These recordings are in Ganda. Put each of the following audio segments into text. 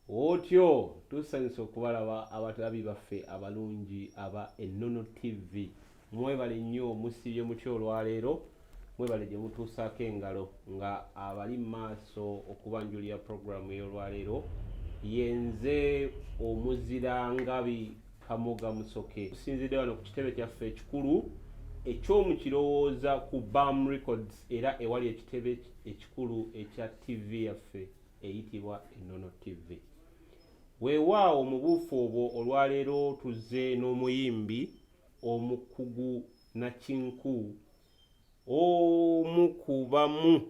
Otyo tusanyusa okubalaba abalabi baffe abalungi aba Ennono TV. Mwebale nnyo musibye mutyo olwaleero, mwebale gye mutuusaako engalo nga abali maaso okubanjulira programu y'olwaleero yenze omuzira ngabi Kamoga Musooke. Tusinzidde wano ku kitebe kyaffe ekikulu eky'omukirowooza ku BAM Records era ewali ekitebe ekikulu ekya TV yaffe eyitibwa Ennono TV. Weewaawo mu buufu obwo olwaleero tuzze n'omuyimbi omukugu nakinku omukubamu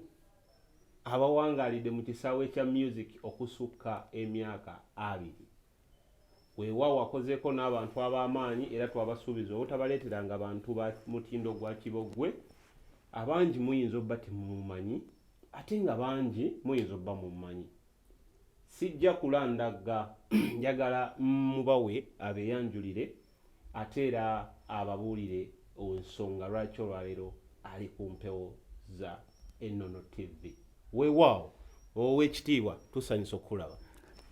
abawangaalidde mu kisaawe kya music okusukka emyaka 2. Weewaawo akozeeko n'abantu ab'amaanyi era twabasuubiza obutabaleeteranga abantu ba mutindo gwa kibogwe. Abangi muyinza obba temumumanyi ate nga bangi muyinza obba mumumanyi. Sijja kulandagga njagala mubawe abeeyanjulire ate era ababuulire ensonga lwaki olwaleero ali ku mpewo za Ennono TV. Weewaawo ow'ekitiibwa tusanyusa okulaba.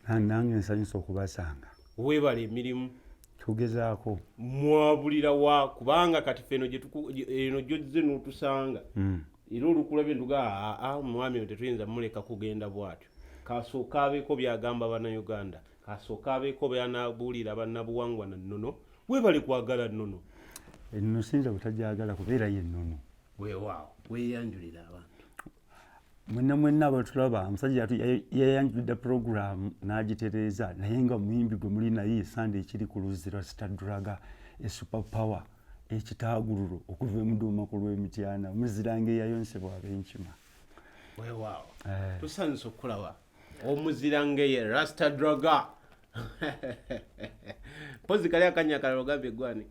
Nange nsanyusa okubasanga. Weebale emirimu tugezaako mwabulira wa kubanga kati feno eno gyozze n'otusanga era olukulabye nduga mwami tetuyinza muleka kugenda bwatyo. Kasooka abeeko byagamba bannayuganda, kasooka abeeko byanabuulira bannabuwangwa na nnono. Weebale kwagala nnono. Ennono siyinza butajagala kubeera ye nnono. Weewaawo weeyanjulira abantu. Mwenna abatulaba omusajja yayanjulidde programu n'agitereeza naye nga muyimbi gwe muli naye Sunday ekiri ku luzzi lwa Stadulaga Super Power ekitaagululu okuva emuduuma ku lw'emityana omuziranga eyayonsebwa ab'enkima. Weewaawo tusanyusa okulaba omuziranga ye Rastadulaga pozi kali akanya akalala ogambye gwani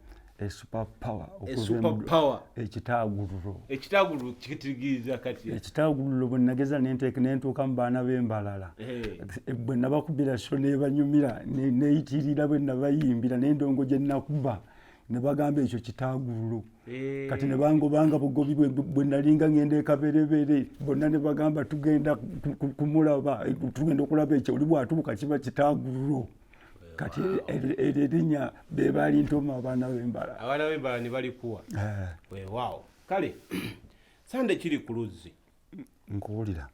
Super Power okuva ekitaagululu kitigiriza kati ekitaagululu bwe nageza nentuuka mu baana b'embalala bwe nabakubira so neebanyumira neyitirira bwe nabayimbira n'endongo gye nakuba ne bagamba ekyo kitaagululu kati ne bangobanga bugobi bwe nalinga ngenda ekaberebere bonna ne bagamba tugenda kumulaba tugenda okulaba ekyo oli bwatuuka kiba kitaagululu. Kati erinnya be baali ntoma abaana b'embala. Abaana b'embala ne balikuwa. Weewaawo kale Sunday kiri ku luzzi nkuwulira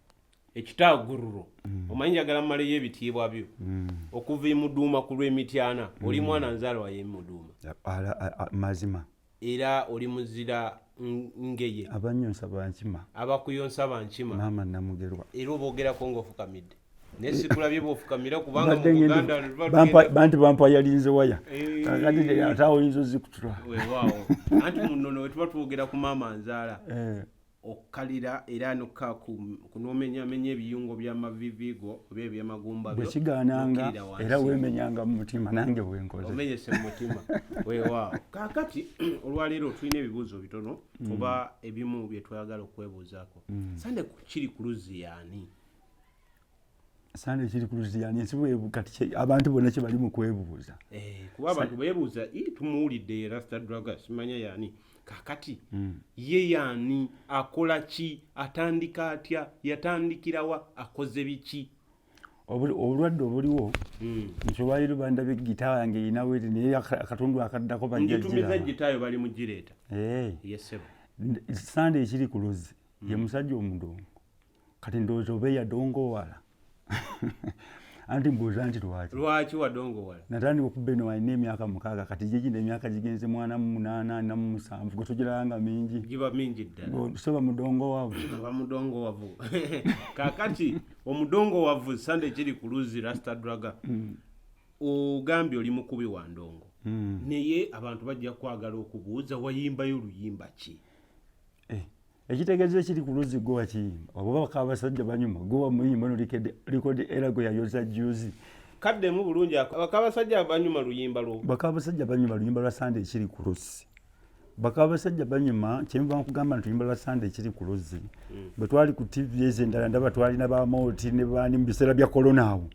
ekitaagululu omanyi njagala mmaleyo ebitiibwa byo okuva emuduuma ku lw'emityana oli mwana nzaalwa y'emuduuma mazima era oli muzira ngeye abanyonsa bankima abakuyonsa bankima maama namugerwa era oboogerako ng'ofukamidde nesitulabye bwofukamira kubanga mu Buganda bantu bampa yalinze waya kakati ataawo oyinza ozikutula. Weewaawo anti mu nnono we tuba twogera ku maama nzaala okkalira era nokka kunomenyamenya ebiyungo by'amavivigo oba ebyamagumba byo bwekigaananga era weemenyanga mu mutima nange bwenkoze omenyese mu mutima. Weewaawo kaakati olwaleero tulina ebibuuzo bitono oba ebimu bye twagala okwebuuzaako. Sunday kiri ku luzzi yaani? Sunday kiri ku luzzi yaani kati abantu bonna kye bali mu kwebuuza kuba abantu beebuuza tumuwulidde Rastadulaga simanya yaani kakati ye yaani akola ki atandika atya yatandikirawa akoze biki? Obulwadde obuliwo nti olwaliro bandabye gita yange erinawo eri naye akatundu akaddako bajjatumiza gitaayo bali mu gireeta. Yesebo Sunday ekiri ku luzzi ye musajja omudongo kati ndowooza oba eyadongoowala anti mbuuza nti lwaki wadongowala? Natandika okubba eno walina emyaka 6 kati gye gino emyaka gigenze 48 na 7 gwe tugiranga mingi giba mingi ddala soba mudongowavu bamudongowavu kakati omudongowavu Sunday kiri ku luzzi Rastadulaga ogambye oli mukubi wa ndongo naye abantu bajja kwagala okubuuza wayimbayo oluyimba ki? Ekitegeeza ekiri ku luzzi gwe wakiyimba oba bakabasajja banyuma gwe wamuyimba no likodi era gwe yayoza juzi kaddemu bulungi bakabasajja banyuma luyimba lwo bakabasajja banyuma luyimba lwa Sunday ekiri ku luzzi bakabasajja banyuma kyemba nkugamba nti luyimba lwa Sunday ekiri ku luzzi bwe twali ku TV ez'endala ndaba twalina bamoti ne baani mu biseera bya korona awo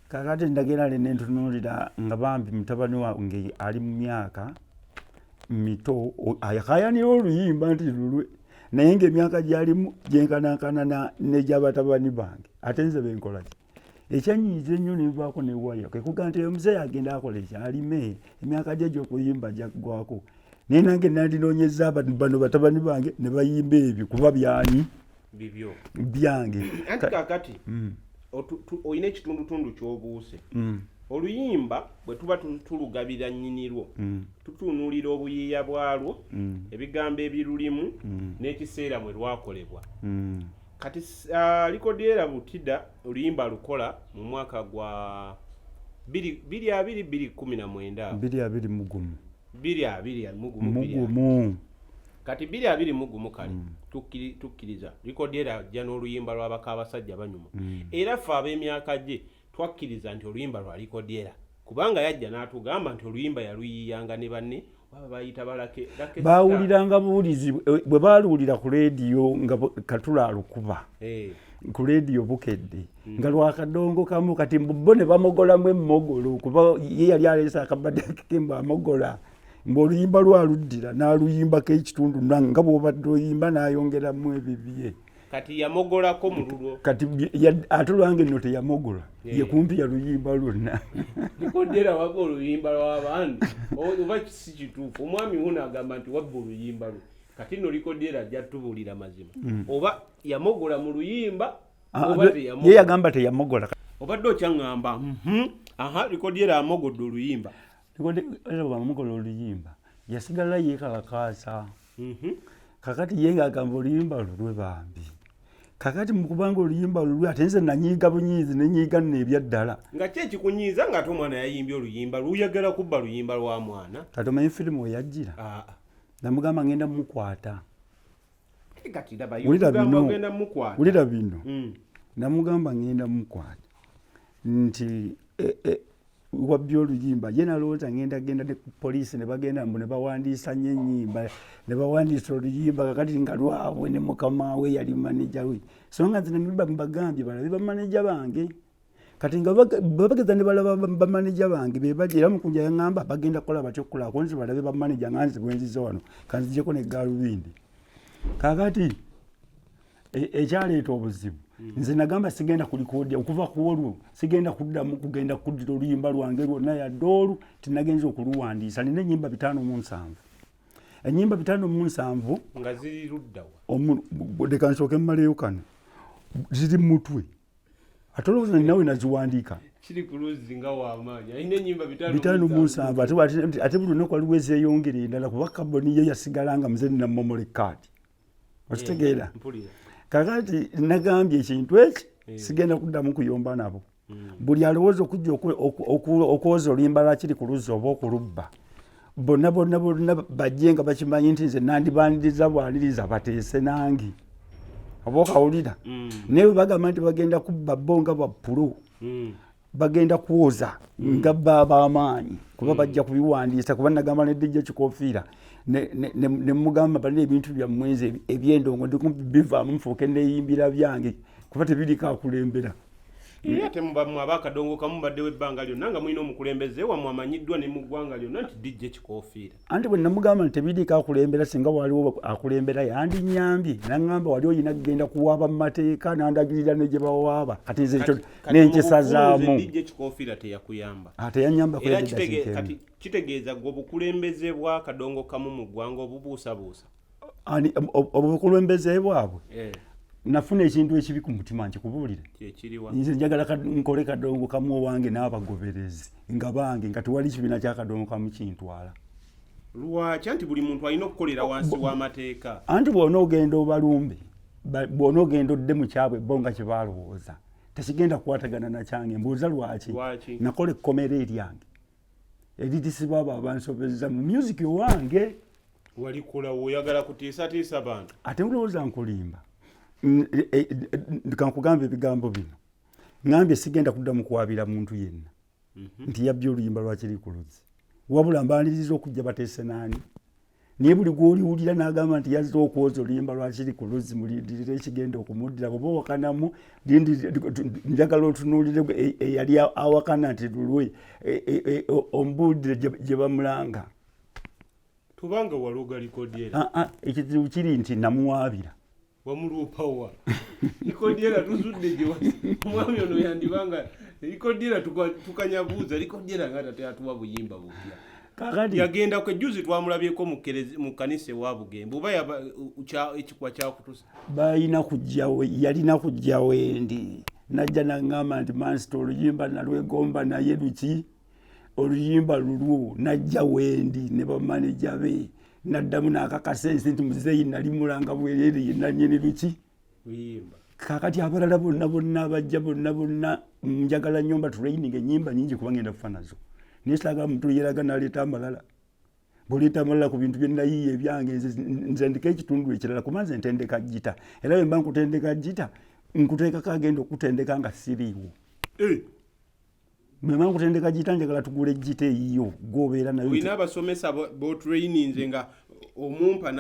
kakati ndagenda nentunuulira nga bambi mutabani wange ali mu myaka mito ayakayanira oluyimba nti lulwe naye ng'emyaka gy'alimu gyenkanankana n'egy'abatabani bange ate nze benkola ki ekyanyiiza ennyo nebivaako ne waya kekuga nti omuzeeyi agenda akola ekyalime emyaka gye gy'okuyimba gyaggwako naye nange nandinoonyeza bano batabani bange ne bayimba ebyo kuba byani bibyo byange anti kakati olina ekitundutundu ky'obuuse oluyimba bwe tuba tulugabira nnyinirwo tutunuulira obuyiiya bwalwo ebigambo ebirulimu n'ekiseera mwe lwakolebwa kati likodiera butida oluyimba lukola mu mwaka gwa 2020 kati 2021 kale tukkiriza likodiera ajja n'oluyimba lw'abaka abasajja banyuma era ffe ab'emyaka gye twakkiriza nti oluyimba lwa likodiera kubanga yajja n'atugamba nti oluyimba yaluyiyanga ne banne baba bayita balake baawuliranga buwulizi bwe baaluwulira ku leediyo nga katula alukuba ku leediyo bukedde nga lwakadongo kamu kati bo ne bamogolamu emmogolo kuba ye yali aleese akabadde akemba amogola ng'oluyimba lwaluddira n'aluyimbako ekitundu nga bw'obadde oyimba n'ayongeramu ebibye kati yamogolako mu lulwo kati ate lwange nno teyamogola ye kumpi yaluyimba lwonna likodiera wabba oluyimba lw'abandi oba si kituufu omwami wuno agamba nti wabba oluyimba lwe kati nno likodiera ajja tubuulira mazima oba yamogola mu luyimba oba ye yagamba teyamogola obadde okyaŋŋamba likodiera amogodde oluyimba amogola oluyimba yasigala yeekalakaasa kakati ye ng'agamba oluyimba lulwe bambi kakati mukubanga oluyimba lulwe ate nze nanyiiga bunyiizi nenyiiga nno ebyaddala nga ki ekikunyiiza ng'ate omwana yayimbye oluyimba luyagala kubba luyimba lwa mwana kati omanyi firimu weyajjira namugamba ngenda mukwata wulira bino namugamba ngenda mukwata nti wabbya oluyimba ye nalowooza genda ne poliisi ne bagenda mbu ne bawandiisa nnyo ennyimba ne bawandiisa oluyimba kakati nga lwabwe ne mukama we yali maneja we so nga nze mbagambye balabe bamaneja bange kati nga babageza ne balaba bamaneja bange bebaja era mukunja yaŋŋamba bagenda kukola batyo okukulaako nze balabe bamaneja nga nze bwenziza wano kanzijeko ne gaalubindi kakati ekyaleeta obuzibu nze nagamba sigenda kulikoodya okuva ku olwo sigenda kuddamu kugenda kuddira oluyimba lwange lwonna yadde olwo tinagenza okuluwandiisa nina ennyimba 57 ennyimba 57 nga ziri luddawa leka nsooke mmaleyo kano ziri mutwe ate olowooza ninawe naziwandiika kiri ku luzzi nga w'amaanyi alina ennyimba 57 ate buli lunaku waliwo ezeeyongera endala kuba kaboni ye yasigala nga muze ninamomola ekkaati okitegeera kakati nagambye ekintu eki sigenda kuddamu kuyomba nabo buli alowooza okujja okwoza oluyimba lwakiri ku luzzi oba okulubba bonna bajje nga bakimanyi nti nze nandibaniriza bwaniriza bateese nange oba okawulira naye bwe bagamba nti bagenda kubba bo nga bappulo bagenda kwoza nga b'amaanyi kuba bajja kubiwandiisa kuba nagamba nedijja kikofiira ne mugamba balina ebintu byammwezi ebyendongo ndikubivaamu mufuuke neeyimbira byange kuba tebiriko akulembera ate mubamu abakadongo kamu baddewo ebbanga lyonna nga mulina omukulembeze wammwe amanyiddwa ne mu ggwanga lyonna nti dijja ekikoofiira anti bwe namugamba nti tebiriko akulembera singa waliwo akulembera yandinyambye naŋŋamba wali oyina kugenda kuwaaba mu mateeka nandagirira ne gye bawaaba kati nze ekyo nenkisazaamu dijja ekikoofiira teyakuyamba teyanyamba kati kitegeeza gwe obukulembeze bwa kadongo kamu mu ggwanga obubuusabuusa obukulembeze bwabwe nafuna ekintu ekibi ku mutima nkikubuulire nze njagala nkole kadongo kamu owange n'abagoberezi nga bange nga tewali kibiina kya kadongo kamu kintwala lwaki anti buli muntu alina okukolera wansi w'amateeka anti bw'ona ogenda obalumbe bw'ona ogenda odde mu kyabwe bo nga kyebalowooza tekigenda kukwatagana na kyange mbuuza lwaki nakola ekkomera eryange eritisibwa abo abansobezza mu music owange walikola oyagala kutiisatiisa bantu ate mulowooza nkulimba kankugamba ebigambo bino ngambye sigenda kuddamu kuwabira muntu yenna nti yabbye oluyimba lwakiri ku luzzi wabula mbaniriza okujja bateese naani naye buli gwoliwulira n'agamba nti yazze okwoza oluyimba lwakiri ku luzzi mulindirire ekigenda okumuddira bwoba owakanamu njagala otunuulire eyali awakana nti lulwe omubuulire gye bamulanga tubanga waloga likodiera ekizibu kiri nti namuwaabira wamuluupawa likodiera tuzudde gye omwami ono yandibanga likodiera tukanyabuuza likodiera nga tate atuwa buyimba bupya kakati yagenda kwejuzi twamulabyeko mu kanisa ewa Bugembe oba ekikwa kyakutusa yalina kujja wendi najja naŋŋamba nti mansita oluyimba nalwegomba naye luki oluyimba lulwo najja wendi ne bamaneja be naddamu n'akakasensi nti muzeeyi nali mulanga bwerere yenanyini luki kakati abalala bonna abajja bonna njagala nyomba training enyimba nyingi kuba ngenda kufa nazo nisaaga muntu yeraga naleeta amalala buleeta amalala ku bintu byenayiye ebyange nze ndika ekitundu ekirala kumanze ntendeka jita era bwe mba nkutendeka jita nkuteekako agenda okutendeka nga siriiwo bwe mba nkutendeka jita njagala tugula ejjita eyiyo gwobeera nayo olina abasomesa botraininze nga omumpa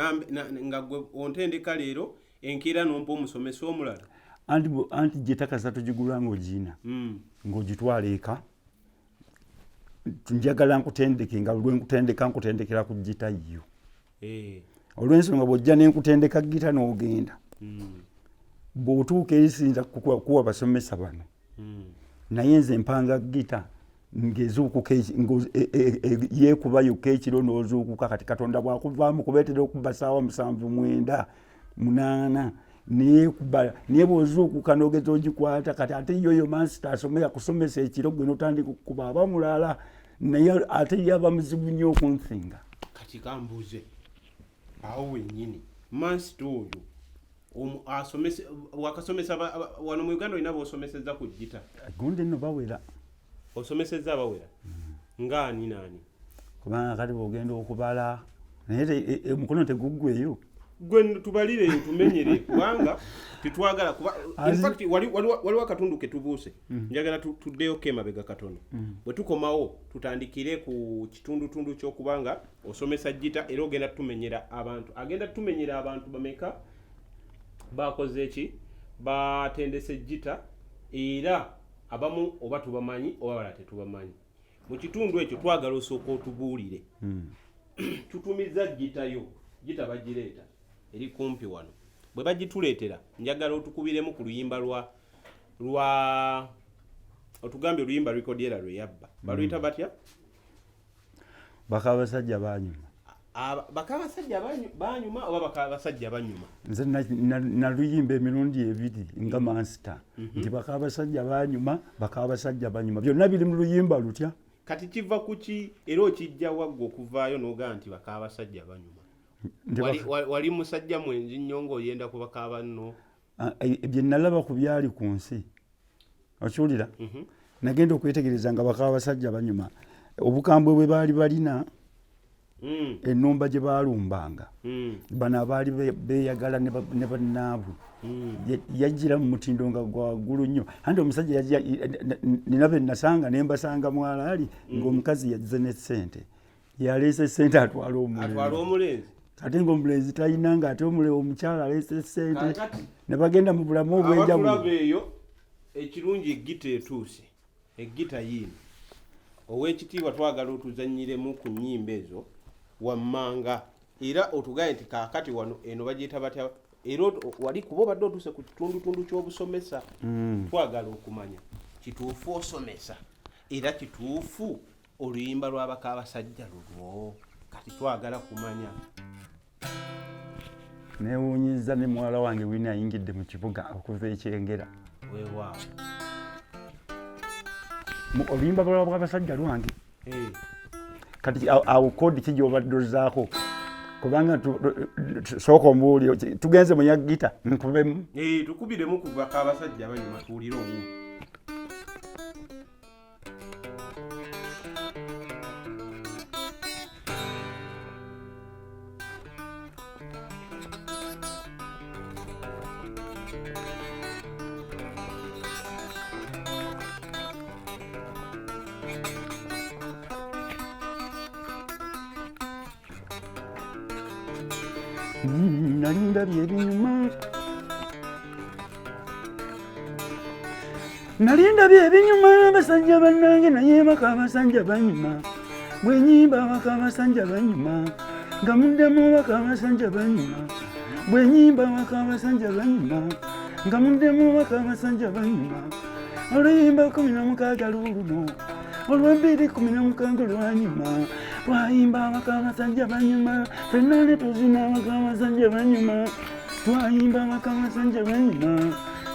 nga gwe ontendeka leero enkeera nompa omusomesa omulala anti jita kasatu gigulwa ng'ogiina ng'ogitwala eka njagala nkutendeke nga nkutendekera ku jita yo olw'ensonga bw'ojja nenkutendeka gita n'ogenda bw'otuuka erisinza kuwa basomesa bano naye nze mpanga gita ngezuukuka yeekuba yokka ekiro n'ozuukuka kati katonda bwakuvaamu kubeetera okubba ssaawa 7 9 8 naye bw'ozuukuka n'ogeza ogikwata kati ate yoyo mansita akusomesa ekiro gwe n'otandika okukuba aba mulala naye ate yaba muzibu nnyo okunsinga kati kambuuze awo wennyini mansita oyo wakasomesa wano mu Uganda olina b'osomesezza ku jita gundi nno bawera osomesezza abawera ngaani naani kubanga kati bw'ogenda okubala naye omukono teguggweyo gwe tubalireyo tumenyere kubanga titwagala kuba infact waliwo akatundu ke tubuuse njagala tuddeyo kemabega katono bwe tukomawo tutandikire ku kitundutundu ky'okubanga osomesa jita era ogenda tumenyera abantu agenda tumenyera abantu bameka bakoze eki batendese jita era abamu oba tubamanyi oba bala tetubamanyi mu kitundu ekyo twagala osooka otubuulire tutumiza jita bagireeta eri kumpi wano bwe bagituleetera njagala otukubiremu ku luyimba lwa otugambye oluyimba likodiera lwe yabba baluyita batya bakabasajja banyuma bakabasajja banyuma oba bakabasajja banyuma nze naluyimba emirundi ebiri nga mansita nti bakabasajja banyuma byonna biri mu luyimba lutya kati kiva kuki era okijja waggwe okuvaayo n'ogaa nti bakabasajja banyuma wali musajja mwenzi nnyo ng'oyenda ku bakaaba nno bye nalaba ku byali ku nsi okiwulira nagenda okwetegereza nga bakabasajja banyuma obukambwe bwe baali balina ennumba gye baalumbanga bano abaali beeyagala ne bannaabwe yajjira mu mutindo nga gwagulu nnyo anti omusajja nina be nasanga ne mbasanga mwalaali ng'omukazi yazze ne ssente yaleese ssente atwala omulenzi ate ng'omulenzi talina ng'ate omukyala aleese ssente ne bagenda mu bulamu obw'enjawulo abatulaba eyo ekirungi eggita etuuse eggita yiino ow'ekitiibwa twagala otuzanyiremu ku nnyimba ezo wammanga era otugaye nti kaakati wano eno bagiyita batya era wali kuba obadde otuuse ku kitundutundu ky'obusomesa twagala okumanya kituufu osomesa era kituufu oluyimba lw'abakaabasajja lulwo kati twagala kumanya neewuunyiza ne muwala wange wina ayingidde mu kibuga okuva ekyengera weewaawo oluyimba lw'abasajja lwange kati awo kodi kijja obaddozaako kubanga sooka ombuulire tugenze mu yagita nkubemu tukubiremu ku bakabasajja banyuma tuwulire owu nalindabye ebinyuma nalindabye ebinyuma abasajja bannange naye bakabasajja banyuma bwe nyimba bakabasajja banyuma nga muddemu bakabasajja banyuma bwe nnyimba waka abasajja banyuma nga muddemu waka abasajja banyuma oluyimba 16 luno olw'embiri 16 lwanyuma twayimba waka abasajja banyuma ffenna ne tuzina waka abasajja banyuma twayimba waka abasajja banyuma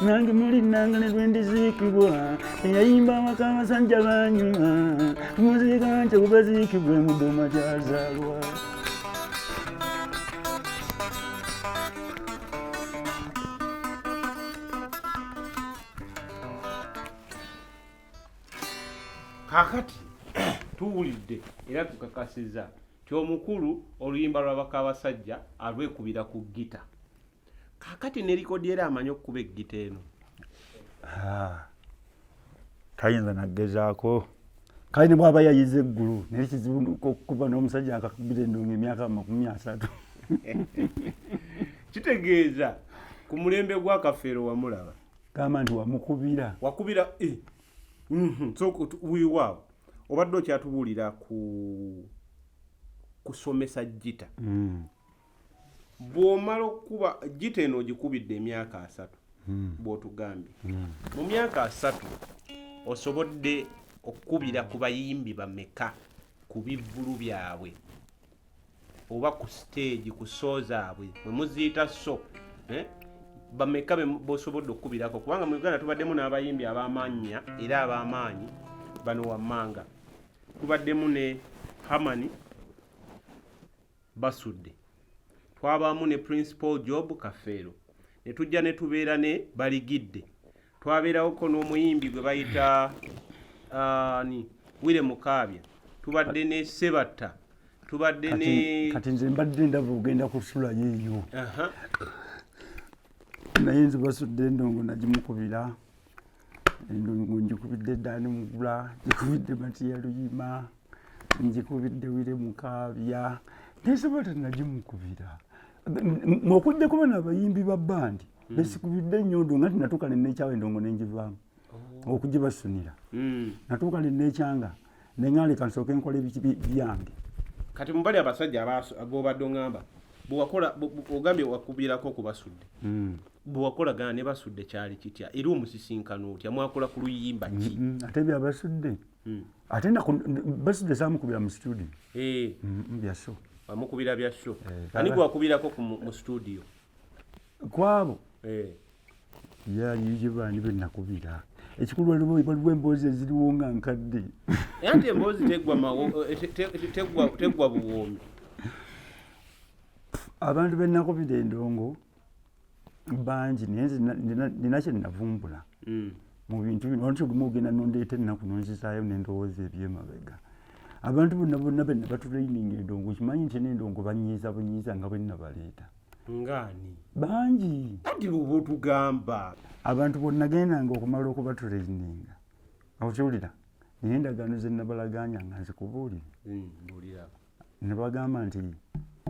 nange muli nange ne lwendiziikibwa eyayimba waka abasajja banyuma muziika nti obaziikibwe mu boma gyazaalwa. Kakati tuwulidde era tukakasiza ti omukulu oluyimba lw'abaka abasajja alwekubira ku gita. Kakati ne likodi era amanyi okukuba eggita eno. Tayinza naggezaako kale ne bw'aba yayize eggulu naye kizibu okukuba n'omusajja akakubira endongo emyaka 30. Kitegeeza ku mulembe gwa Kafeero wamulaba gamba nti wamukubira wakubira so wiiwaawo obadde okyatubuulira kusomesa gita. Bw'omala okukuba gita eno ogikubidde emyaka 3 bw'otugambye mu myaka 3 osobodde okukubira ku bayimbi bameka ku bivvulu byabwe oba ku stage ku soo zaabwe mwe muziyita so bameka bosobodde okukubirako kubanga mu Uganda tubaddemu n'abayimbi ab'amaanyi era ab'amaanyi bano wammanga tubaddemu ne Hamani Basudde twabaamu ne Principal Job Kafeero ne tujja ne tubeera ne Baligidde twabeerawoko n'omuyimbi gwe bayita Wile Mukaabya tubadde ne Sebatta tubadde ne kati nze mbadde ndaba ogenda kusula yeeyo naye nze Basudde endongo nagimukubira endongo njikubidde Ddaani Mugula njikubidde Matiya Luyima njikubidde Wile Mukaabya naye Sebatta nagimukubira okujja kuba n'abayimbi ba bandi besikubidde ennyondo nga tinatuuka ne neekyawa endongo nenjivaamu okugibasunira natuuka ne neekyanga neŋŋaaleka nsooke nkola byange. Kati mubali abasajja bw'obadde oŋŋamba bwewakola ogambye wakubirako ku Basudde bwewakolagana ne Basudde kyali kitya era omusisinkano otya mwakola ku luyimba ki? Ate bya Basudde ate Basudde saamukubira mu studio byaso amukubira bya show ani gwe wakubirako mu studio kwabo yali bandi be nakubira ekikulu waliwo emboozi eziriwo nga nkadde anti emboozi teggwa buwoomi. Abantu be nakubira endongo bangi naye nina kye navumbula mu bintu bino wantu gumu ogenda nondeeta ennaku nonzisaayo n'endowooza ebyemabega. Abantu bonna benna batulaininga endongo kimanyi nti n'endongo banyiiza nga bwe nnabaleeta ngaani bangi anti bw'oba otugamba abantu bonna okumala okubatulaininga okiwulira naye endagaano ze nabalaganya nga nzikubuulire ne bagamba nti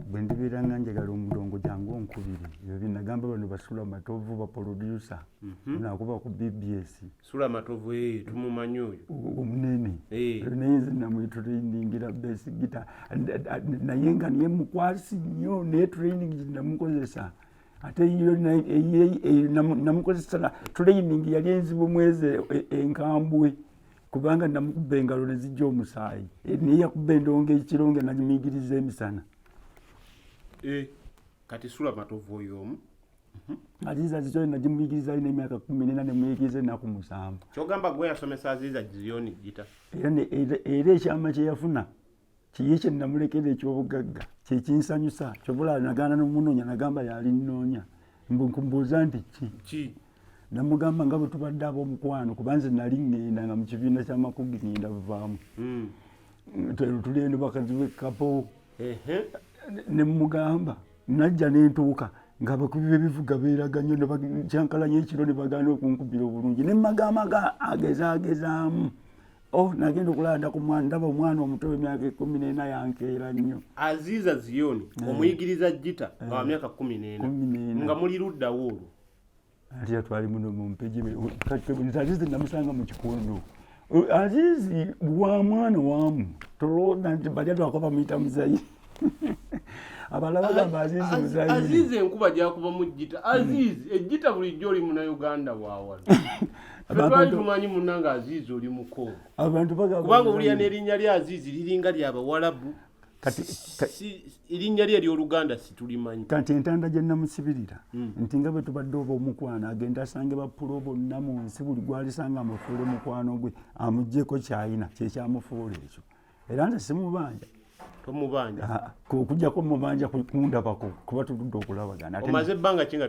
bwe ndibeera nga njagala omudongo gyangu onkubire ebyo bye nagamba bano basula matovu baproducer nakuba ku BBS sula matovu tumumanyi oyo omunene naye nze namwetulainingira besi gita naye nga niye mukwasi nnyo naye training gyenamukozesa ate iyo namukozesa training yali enzibu mwezi enkambwe kubanga namukuba engalo ne zijja omusaayi naye yakuba endongo ekironge nagimuyigiriza emisana. Kati sula matovu oyo omu Aziza zizo najimuyigiriza ine emyaka 14 ne muyigiriza ennaku 7. Kyogamba gwe yasomesa Aziza Ziyoni gita era ekyama kye yafuna kiye kye namulekera ekyobugagga kye kinsanyusa kyobula nagana n'omunoonya nagamba yali nnoonya mbukumbuuza nti ki namugamba nga bwe tubadde ab'omukwano kubanze nali ŋŋenda nga mu kibiina ky'amakugi ŋŋenda buvaamu tuliendo bakazi b'ekkapo ne mugamba najja n'entuuka nga bakubi b'ebivuga beeraganye kyankalanya ekiro ne bagaana okunkubira obulungi ne magamaga agezaagezaamu nagenda okulanda ku mwana ndaba omwana omuto w'emyaka 14 yankeera nnyo. Aziza Ziyoni omuyigiriza gita wa myaka 14 nga muli luddawo olwo ate yatwali muno mu mpeji Azizi namusanga mu kikondo Azizi wa mwana wamu tolooda nti bali atwako bamuyita muzayi abalala bagamba Azizi muzayiri Azizi enkuba gyakuba mu jjita Azizi ejjita bulijjo oli Munnayuganda bwawala twali tumanyi munnanga Azizi oli muko abantu bagamba kubanga olya n'erinnya lya Azizi liringa ly'Abawarabu kati erinnya lye ly'Oluganda situlimanyi kati entanda gye namusibirira nti nga bwe tubadde oba omukwano agenda asange bapulo bonna mu nsi buli gwalisanga amufuule mukwano gwe amuggyeko kyayina kyekyamufuula ekyo era nze simubanja tomubanja okujjako mubanja kundabako kuba tuludde okulabagana omaze ebbanga ki nga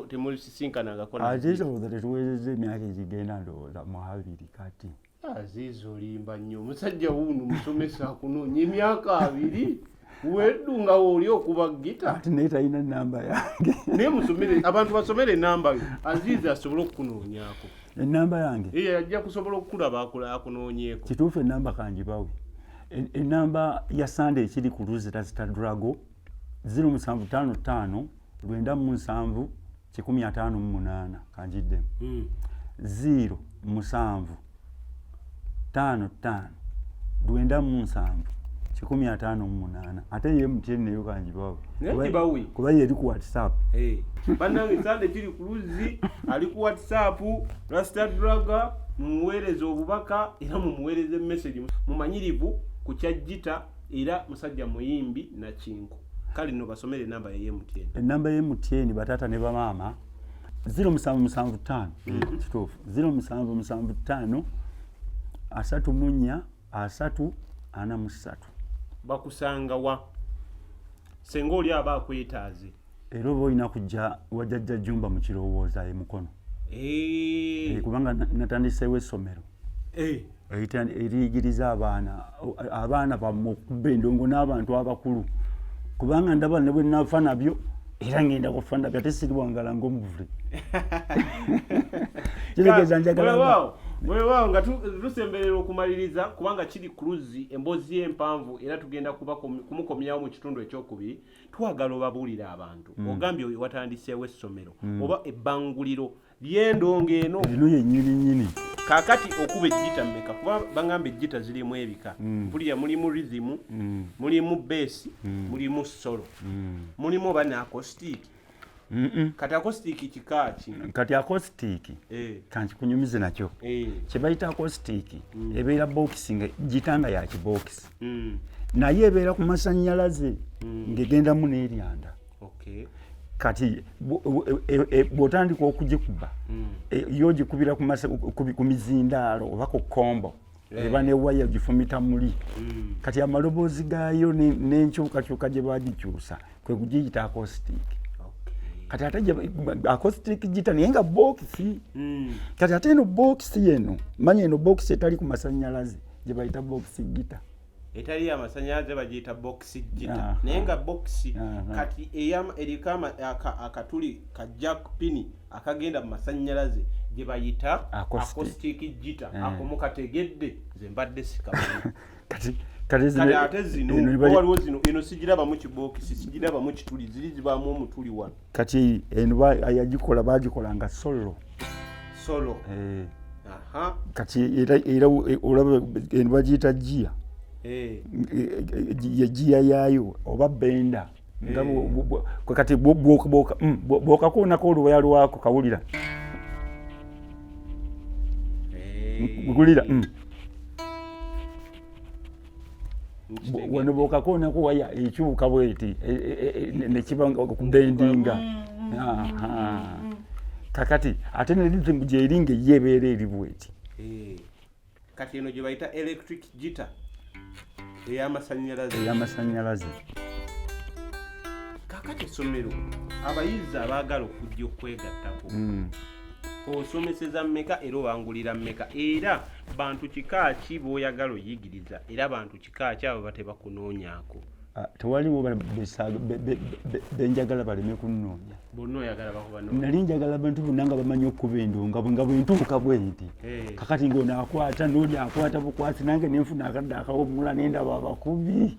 temulisinkanangako ate ekyoza tetuweereza emyaka egigenda ndowooza mu 2 kati Azizi olimba nnyo omusajja wuuno musomesa akunoonya emyaka 2 weddu nga oli okuba gita ati naye talina nnamba yange naye musomere abantu basomere ennamba yo Azizi asobole okukunoonyako ennamba yange ajja kusobola okukulaba akunoonyeeko kituufu ennamba kangibawe enamba ya Sunday ekiri ku Rosetta Drago 0755 97 158 kanjiddemu 0755 97 158 ate ye MTN neyo kanjibawe kuba yeri ku WhatsApp bannange Sunday kiri ku Luzi ali ku WhatsApp Rosetta Drago mumuweereza obubaka era mumuweereza message mumanyirivu ku kyajjita era musajja muyimbi na kinko kale no basomere namba ya MTN enamba ya MTN batata ne bamaama 0775 kituufu 0775 343 bakusanga wa senga oli aba akwetaaze era oba olina kujja wajjajja Jumba mu kirowooza emukono kubanga natandiseewo essomero eriyigiriza abaana bamukuba endongo n'abantu abakulu kubanga ndaba ne bwe nafa nabyo era ngenda kufa nabyo ate siriwangala ng'omuvule kitegeeza njagala weewaawo nga tusemberera okumaliriza kubanga kiri ku Luzi emboozi empanvu era tugenda kuba kumukomyawo mu kitundu ekyokubiri twagala obabuulira abantu ogambye watandiseewo essomero oba ebbanguliro ly'endongo eno yennyini kakati okuba ejjita mmeka kuba bagamba ejjita zirimu ebika mpulira mulimu rhythm mulimu bass mulimu solo mulimu oba ne acoustic kati acoustic kikaaki kati acoustic kankikunyumize nakyo kye bayita acoustic ebeera box nga gitanga ya kibox naye ebeera ku masannyalaze ng'egendamu n'eryanda kati bw'otandika okugikuba y'ogikubira ku mizindaalo oba ku kkombo eba ne waya gifumita muli kati amaloboozi gaayo n'enkyukakyuka gye baagikyusa kwe kugiyita acoustic kati ate acoustic gita naye nga bookisi kati ate eno bookisi eno manya eno bookisi etali ku masannyalaze gye bayita bookisi gita etali ya masannyalaze bagiyita bookisi gita naye nga bookisi kati eriko akatuli ka jack pin akagenda mu masannyalaze gye bayita acoustic gita ako mukategedde ze mbadde sikamanyi kati ate zino waliwo zino eno sigiraba mu kibookisi sigiraba mu kituli ziri zibaamu omutuli wano kati eno yagikola baagikola nga solo kati era olaba eno bagiyita giya yegiya yaayo oba benda nga kati bw'okakoonako oluwaya lwako kawulira gulira wano bw'okakoonako waya ekyuka bweti nekiba kubendinga kakati ate nerhythm gyeringa yeebeera eri bweti kati eno gye bayita electric guitar ey'amasannyalaze kakati essomero abayizi abaagala okujja okwegattako osomeseza mmeka era obangulira mmeka era bantu kika ki b'oyagala oyigiriza era bantu kika ki abo batebakunoonyaako tewaliwo benjagala baleme kunnoonya bonna oyagala bakubanoonya nali njagala abantu bonna nga bamanyi okuba endonga nga bwentuuka bwenti kakati ng'onaakwata n'oli akwata bukwasi nange nenfuna akadde akawumula nendaba abakubi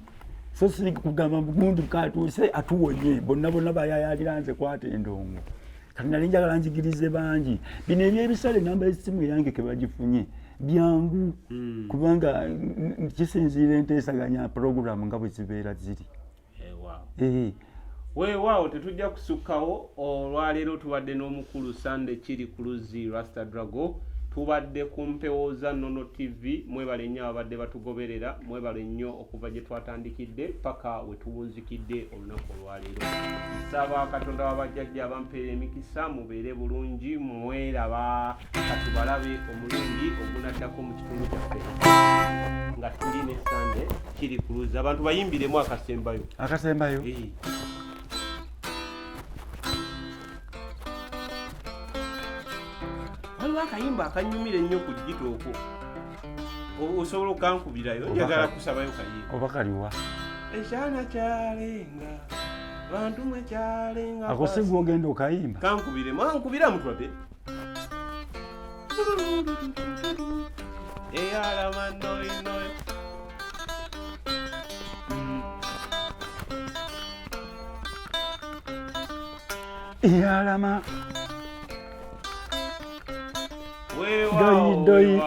so siri kugamba gundi katuuse atuwonye bonna bayayalira nze kwata endongo kati nali njagala njigirize bangi bino ebyebisale namba y'essimu yange ke bagifunye byangu kubanga kisinziira enteesaganya programu nga bwe zibeera ziri weewaawo tetujja kusukkawo. Olwaleero tubadde n'omukulu Sunday kiri ku Luzzi Rasta Drago, tubadde ku mpewo za Nono TV. Mwebale nnyo abadde batugoberera, mwebale nnyo okuva gye twatandikidde paka we tuwunzikidde olunaku olwaleero. Saba Katonda w'abajjajja abampeera emikisa, mubeere bulungi, mweraba katubalabe omulundi ogunaddako mu kitundu kyaffe nga tuli ne Sunday kiri ku Luzzi. Abantu bayimbiremu akasembayo. Akasembayo? Waliwo akayimba akanyumira ennyo ku digitooko. Osobola okankubirayo, njagala kusabayo kayimba. Oba kaliwa? Ekyana kyalenga, bantu mwe kyalenga. Ako si gwe ogenda okayimba? Kankubiremu, ankubira mutwadde. Eyalama noinoy. Eyalama. Weewaawo. Doi.